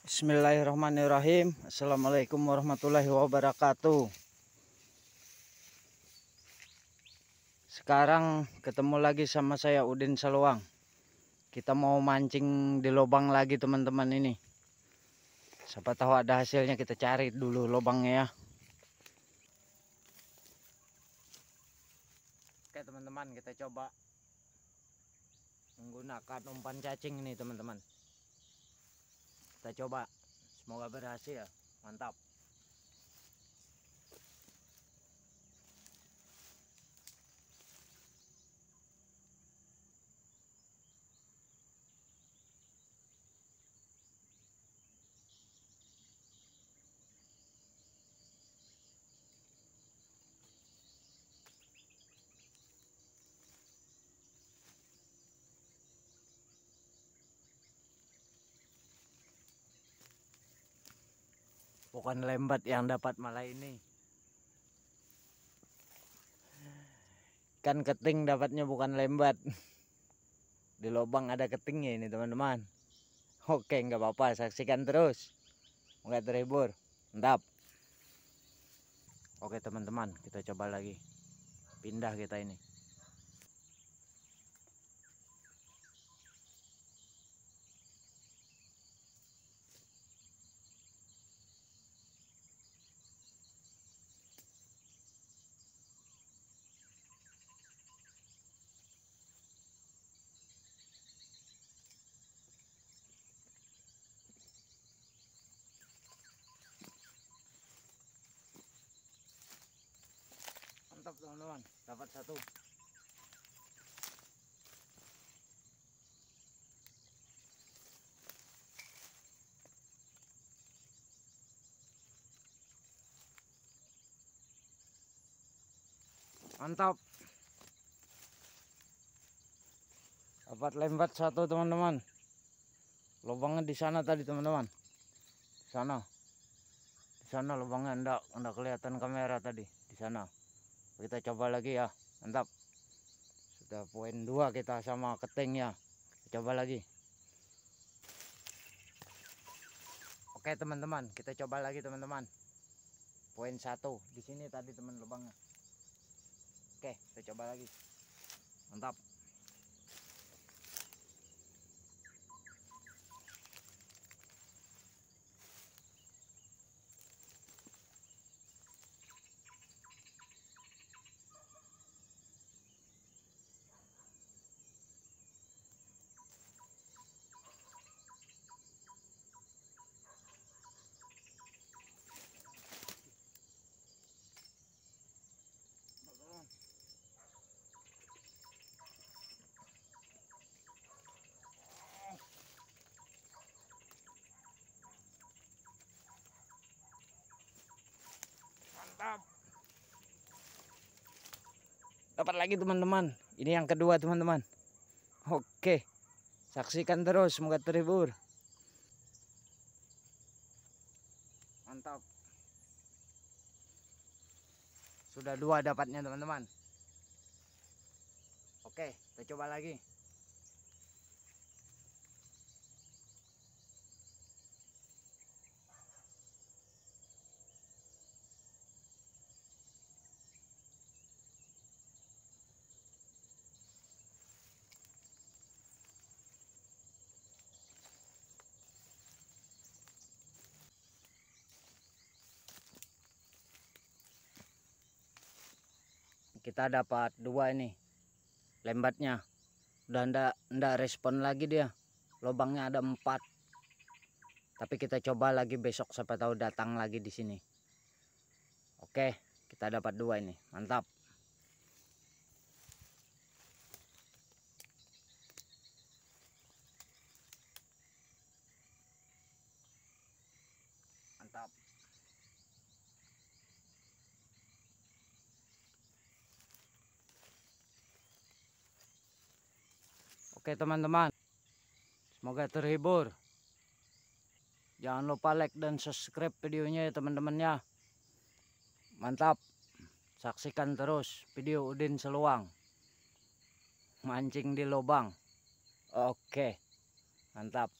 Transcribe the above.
Bismillahirrahmanirrahim. Assalamualaikum warahmatullahi wabarakatuh. Sekarang ketemu lagi sama saya Udin Saluang. Kita mau mancing di lubang lagi teman-teman ini. Siapa tahu ada hasilnya, kita cari dulu lubangnya ya. Oke teman-teman, kita coba menggunakan umpan cacing ini teman-teman. Kita coba, semoga berhasil. Mantap. Bukan lembat yang dapat malah ini. Kan keting dapatnya, bukan lembat. Di lubang ada ketingnya ini teman-teman. Oke, nggak apa-apa, saksikan terus. Moga terhibur. Mantap. Oke teman-teman, kita coba lagi. Pindah kita ini. Mantap teman-teman, dapat satu. Mantap. Dapat lembat satu teman-teman. Lubangnya di sana tadi teman-teman. Di sana. Di sana lubangnya enggak kelihatan kamera tadi. Di sana. Kita coba lagi ya. Mantap. Sudah poin 2 kita sama ketingnya. Kita coba lagi. Oke teman-teman, kita coba lagi teman-teman. Poin 1 di sini tadi teman lubangnya. Oke, kita coba lagi. Mantap. Mantap. Dapat lagi teman-teman. Ini yang kedua teman-teman. Oke. Saksikan terus, semoga terhibur. Mantap. Sudah 2 dapatnya teman-teman. Oke, kita coba lagi. Kita dapat 2 ini lembatnya. Udah ndak respon lagi dia. Lubangnya ada 4. Tapi kita coba lagi besok, siapa tahu datang lagi di sini. Oke, kita dapat 2 ini. Mantap. Mantap. Oke teman-teman, semoga terhibur. Jangan lupa like dan subscribe videonya ya teman-teman ya. Mantap. Saksikan terus video Udin Saluang mancing di lubang. Oke, mantap.